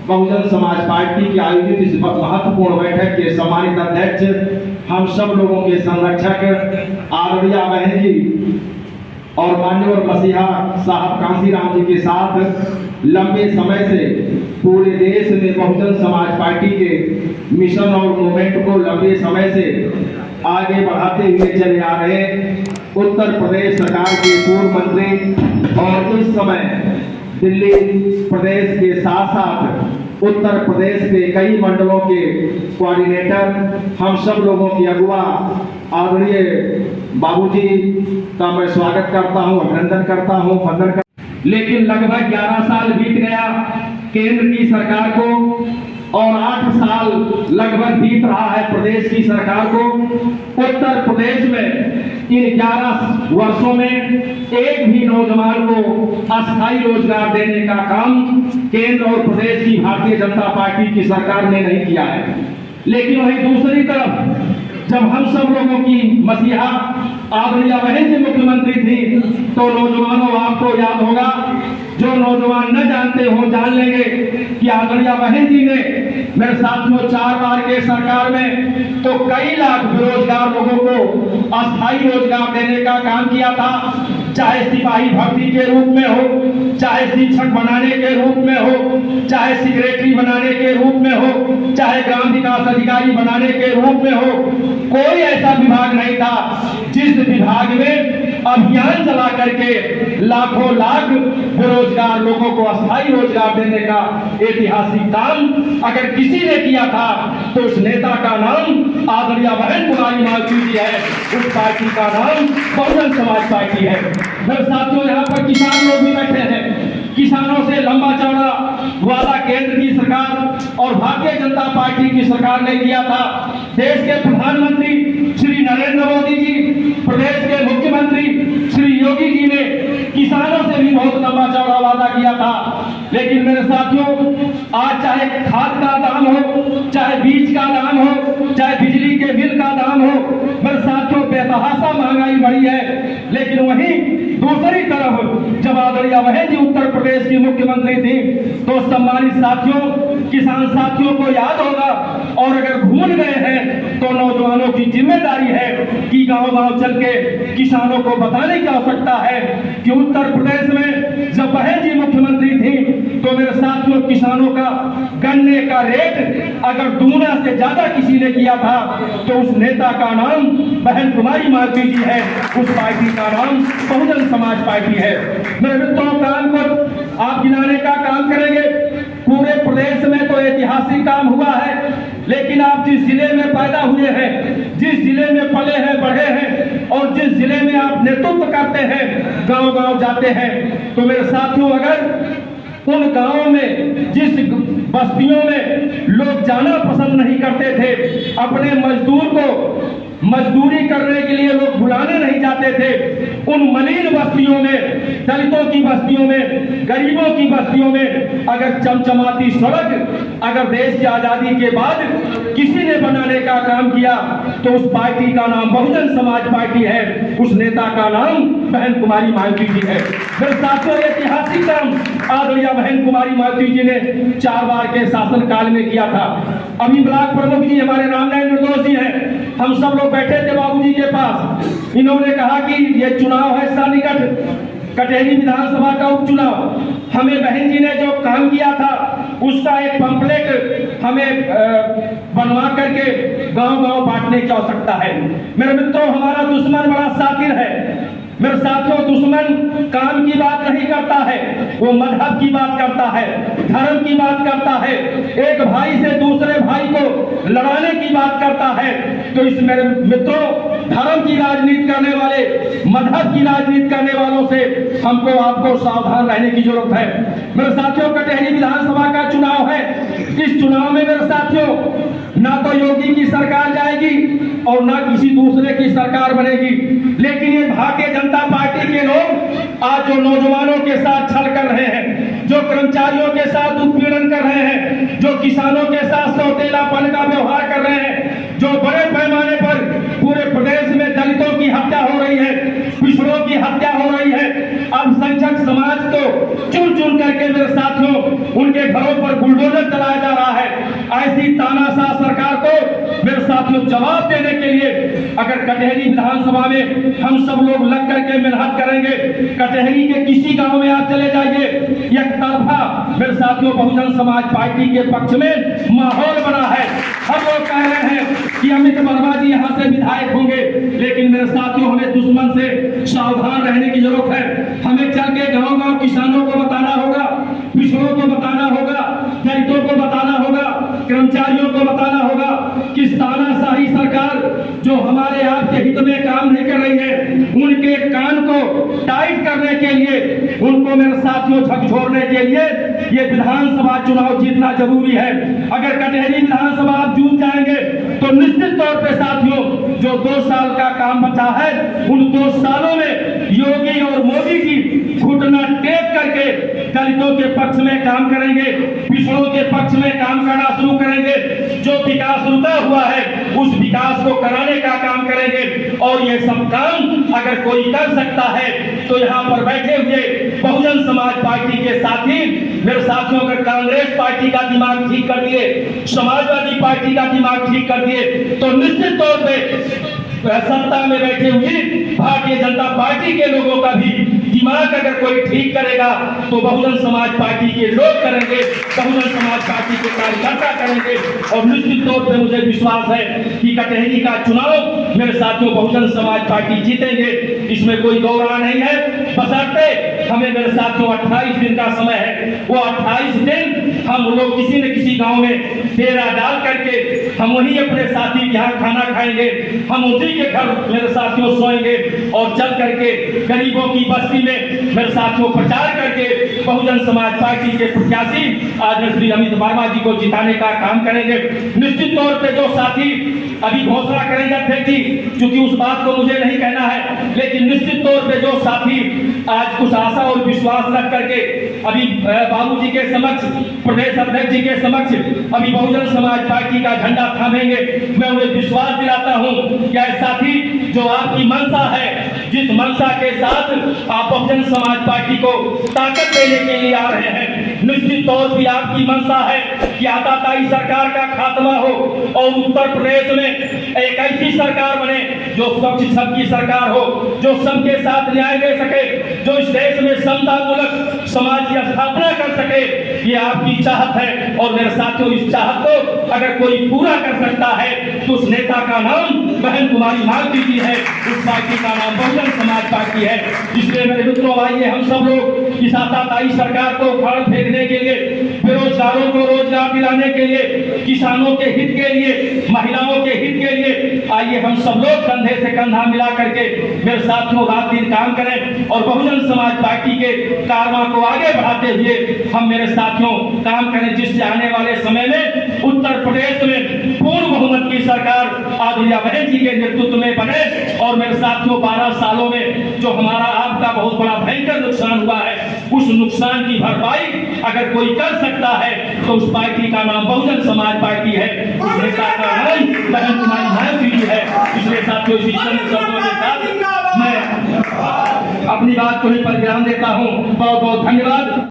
Bahujan Samaj party की आयोजित इस महत्वपूर्ण बैठक के सम्मानित अध्यक्ष, हम सब लोगों के संरक्षक आदरणीय बहन जी और मान्यवर मसीहा साहब कांसीराम जी के साथ लंबे समय से पूरे देश में बहुजन समाज पार्टी के मिशन और मूवमेंट को लंबे समय से आगे बढ़ाते हुए चले आ रहे उत्तर प्रदेश सरकार के पूर्व मंत्री और इस समय दिल्ली प्रदेश के साथ साथ उत्तर प्रदेश के कई मंडलों के कोऑर्डिनेटर, हम सब लोगों की अगुवा आदरणीय बाबूजी का मैं स्वागत करता हूं, अभिनंदन करता हूं, वंदन करता हूं। लेकिन लगभग 11 साल बीत गया केंद्र की सरकार को और 8 साल लगभग बीत रहा है प्रदेश की सरकार को। उत्तर प्रदेश में इन 11 वर्षों में एक भी नौजवान को अस्थायी रोजगार देने का काम केंद्र और प्रदेश की भारतीय जनता पार्टी की सरकार ने नहीं किया है। लेकिन वहीं दूसरी तरफ जब हम सब लोगों की मसीहा आदरणीय बहन जी मुख्यमंत्री थी तो नौजवानों, आपको याद होगा, जो नौजवान न जानते हो जान लेंगे कि आदरणीय बहन जी ने मेरे साथियों 4 बार के सरकार में तो कई लाख बेरोजगार लोगों को अस्थायी रोजगार देने का काम किया था, चाहे सिपाही भर्ती के रूप में हो, चाहे शिक्षक बनाने के रूप में हो, चाहे सेक्रेटरी बनाने के रूप में हो, चाहे ग्राम विकास अधिकारी बनाने के रूप में हो। कोई ऐसा विभाग नहीं था जिस विभाग में अभियान चला करके लाखों लाख बेरोजगार लोगों को अस्थायी रोजगार देने का ऐतिहासिक काम अगर किसी ने किया था तो उस नेता का नाम आदरणीय बहन कुमारी मालती जी है, उस पार्टी का नाम बहुजन समाज पार्टी है। मेरे साथियों, यहाँ पर किसान लोग भी बैठे हैं। किसानों से लंबा चौड़ा वादा केंद्र की सरकार और भारतीय जनता पार्टी की सरकार ने किया था। देश के प्रधानमंत्री श्री नरेंद्र मोदी जी, प्रदेश के मुख्यमंत्री श्री योगी जी ने किसानों से भी बहुत लंबा चौड़ा वादा किया था। लेकिन मेरे साथियों, आज चाहे खाद का दाम हो, चाहे बीज का दाम हो, चाहे बिजली के बिल का दाम हो, मेरे साथियों बेतहाशा महंगाई बढ़ी है। लेकिन वहीं दूसरी तरफ जब आदरणीय बहन जी उत्तर प्रदेश की मुख्यमंत्री थी तो सम्मानित साथियों, किसान साथियों को याद होगा, और अगर भूल गए हैं तो नौजवानों की जिम्मेदारी है कि गांव-गांव चल के किसानों को बताने की आवश्यकता है कि उत्तर प्रदेश में जब बहन जी मुख्यमंत्री थी तो मेरे साथियों किसानों का गन्ने का रेट अगर दुगना से ज्यादा किसी ने किया था तो उस नेता का नाम बहन कुमारी मालती जी है, उस पार्टी का नाम बहुजन समाज पार्टी है। मेरे मित्रों, काम को आप गिनाने का काम करेंगे, पूरे प्रदेश में तो ऐतिहासिक काम हुआ है। लेकिन आप जिस जिले में पैदा हुए हैं, जिस जिले में पले हैं, बढ़े हैं और जिस जिले में आप नेतृत्व करते हैं, गांव-गांव जाते हैं, तो मेरे साथियों अगर उन गांवों में जिस बस्तियों में लोग जाना पसंद नहीं करते थे, अपने मजदूर को मजदूरी करने के लिए लोग बुलाने नहीं जाते थे, उन मलिन बस्तियों में, दलितों की बस्तियों में, गरीबों की बस्तियों में अगर चमचमाती सड़क अगर देश की आजादी के बाद किसी ने बनाने का काम किया तो उस पार्टी का नाम बहुजन समाज पार्टी है, उस नेता का नाम बहन कुमारी मालती जी है। मेरे साथियों, ऐतिहासिक काम आदरणीय बहन कुमारी मालती जी ने 4 बार के शासन काल में किया था। अभी ब्लॉक प्रमुख जी हमारे रामनारायण निर्दोष जी हैं, हम सब लोग बैठे थे बाबूजी के पास। इन्होंने कहा कि ये चुनाव है सन्निकट, कटेरी विधानसभा का उपचुनाव, हमें बहन जी ने जो काम किया था उसका एक पंपलेट हमें बनवा करके गांव-गांव बांटने की आवश्यकता है। मेरे मित्रों, हमारा दुश्मन बड़ा शातिर है। मेरे साथियों, दुश्मन काम की बात नहीं करता है, वो मजहब की बात करता है, धर्म की बात करता है, एक भाई से दूसरे भाई को लड़ाने की बात करता है। तो इस मेरे मित्रों, धर्म की राजनीति करने वाले, मजहब की राजनीति करने वालों से हमको आपको सावधान रहने की जरूरत है। मेरे साथियों, कटेरी विधानसभा का चुनाव है। इस चुनाव में मेरे साथियों ना तो योगी की सरकार जाएगी और ना किसी दूसरे की सरकार बनेगी, लेकिन ये भारतीय जनता पार्टी के लोग आज जो नौजवानों के साथ छल कर रहे हैं, जो कर्मचारियों के साथ उत्पीड़न कर रहे हैं, जो किसानों के साथ सौतेलापन का व्यवहार कर रहे हैं, जो बड़े पैमाने पर पूरे प्रदेश में दलितों की हत्या हो रही है, पिछड़ों की हत्या हो रही है, अल्पसंख्यक समाज को चुन चुन करके मेरे साथियों उनके घरों पर बुलडोजर चलाया जा रहा है। ऐसी तानाशाह सरकार को मेरे साथियों जवाब देने के लिए अगर कटहरी विधानसभा में हम सब लोग लग करके मेहनत करेंगे, कटहरी के किसी गांव में आप चले जाइए, एक तरफा मेरे साथियों बहुजन समाज पार्टी के पक्ष में माहौल बना है। हम लोग कह रहे हैं कि अमित वर्मा जी यहाँ से विधायक होंगे, लेकिन मेरे साथियों हमें दुश्मन से सावधान रहने की जरूरत है। हमें चल के गाँव गाँव किसानों को बताना होगा, पिछड़ों को बताना होगा, दलितों को बताना होगा, कर्मचारियों को बताना होगा कि तानाशाही सरकार जो हमारे आपके हित में काम नहीं कर रही है, उनके कान को टाइट करने के लिए, उनको मेरे साथियों झकझोरने के लिए ये विधानसभा चुनाव जीतना जरूरी है। अगर कटहरी विधानसभा आप जीत जाएंगे तो निश्चित तौर पे साथियों जो 2 साल का काम बचा है, उन 2 सालों में योगी और मोदी जी घुटना टेक करके दलितों के पक्ष में काम करेंगे, पिछड़ों के पक्ष में काम करना शुरू करेंगे। जो विकास रुका हुआ है उस विकास को कराने का काम करेंगे। और ये सब काम अगर कोई कर सकता है तो यहाँ पर बैठे हुए बहुजन समाज पार्टी के साथी मेरे साथियों अगर कांग्रेस पार्टी का दिमाग ठीक कर दिए, समाजवादी पार्टी का दिमाग ठीक कर दिए, तो निश्चित तौर पे सत्ता में बैठे हुए भारतीय जनता पार्टी के लोगों का भी दिमाग अगर कोई ठीक करेगा तो बहुजन समाज पार्टी के लोग करेंगे, बहुजन समाज पार्टी के कार्यकर्ता करेंगे। और निश्चित तौर पे मुझे विश्वास है कि कटहरी का चुनाव मेरे साथियों बहुजन समाज पार्टी जीतेंगे, इसमें कोई दो राह नहीं है। बशर्ते हमें मेरे साथियों 28 दिन का समय है, वो 28 दिन हम लोग किसी न किसी गांव में डेरा डाल करके हम वहीं अपने साथी के यहाँ खाना खाएंगे, हम उसी के घर मेरे साथियों सोएंगे और चल करके गरीबों की बस्ती में मेरे साथियों प्रचार करके बहुजन समाज पार्टी के प्रत्याशी आज श्री अमित वर्मा जी को जिताने का काम करेंगे। निश्चित तौर पे जो साथी अभी घोषणा करेंगे अध्यक्ष जी, क्योंकि उस बात को मुझे नहीं कहना है, लेकिन निश्चित तौर पे जो साथी आज कुछ आशा और विश्वास रख करके अभी बाबू जी के समक्ष, प्रदेश अध्यक्ष जी के समक्ष अभी बहुजन समाज पार्टी का झंडा थामेंगे, मैं उन्हें विश्वास दिलाता हूं कि साथी जो आपकी मंशा है, जिस मंशा के साथ आप बहुजन समाज पार्टी को ताकत देने के लिए आ रहे हैं, निश्चित तौर पर आपकी मंशा है कि आताताई सरकार का खात्मा हो और उत्तर प्रदेश में एक ऐसी सरकार बने जो सबकी सरकार हो, जो सबके साथ न्याय दे सके, जो इस देश में समतामूलक समाज की स्थापना कर सके। ये आपकी चाहत है और मेरे साथियों इस चाहत को अगर कोई पूरा कर सकता है तो उस नेता का नाम बहन कुमारी मालवीय जी है, उस पार्टी का नाम बहुजन समाज पार्टी है। इसलिए मेरे मित्रों आइए हम सब लोग इस आताताई सरकार को उखाड़ फेंकने के लिए, बेरोजगारों को रोजगार दिलाने के लिए, किसानों के हित के लिए, महिलाओं के हित के लिए आइए हम सब लोग कंधे से कंधा मिला करके मेरे साथियों रात दिन काम करें और बहुजन समाज पार्टी के कारवां को आगे बढ़ाते हुए हम मेरे साथियों काम करें, जिससे आने वाले समय में उत्तर प्रदेश में पूर्ण बहुमत की सरकार आदित्य बहन जी के नेतृत्व में बने। और मेरे साथियों 12 सालों में जो हमारा आपका बहुत बड़ा भयंकर नुकसान हुआ है, उस नुकसान की भरपाई अगर कोई कर सकता है तो उस पार्टी का नाम बहुजन समाज पार्टी है, उस नेता का नाम बहन कुमारी मालवीय जी है। इसलिए साथियों इसी चंद शब्दों के साथ मैं अपनी बात को ही पर विराम देता हूँ। बहुत बहुत धन्यवाद।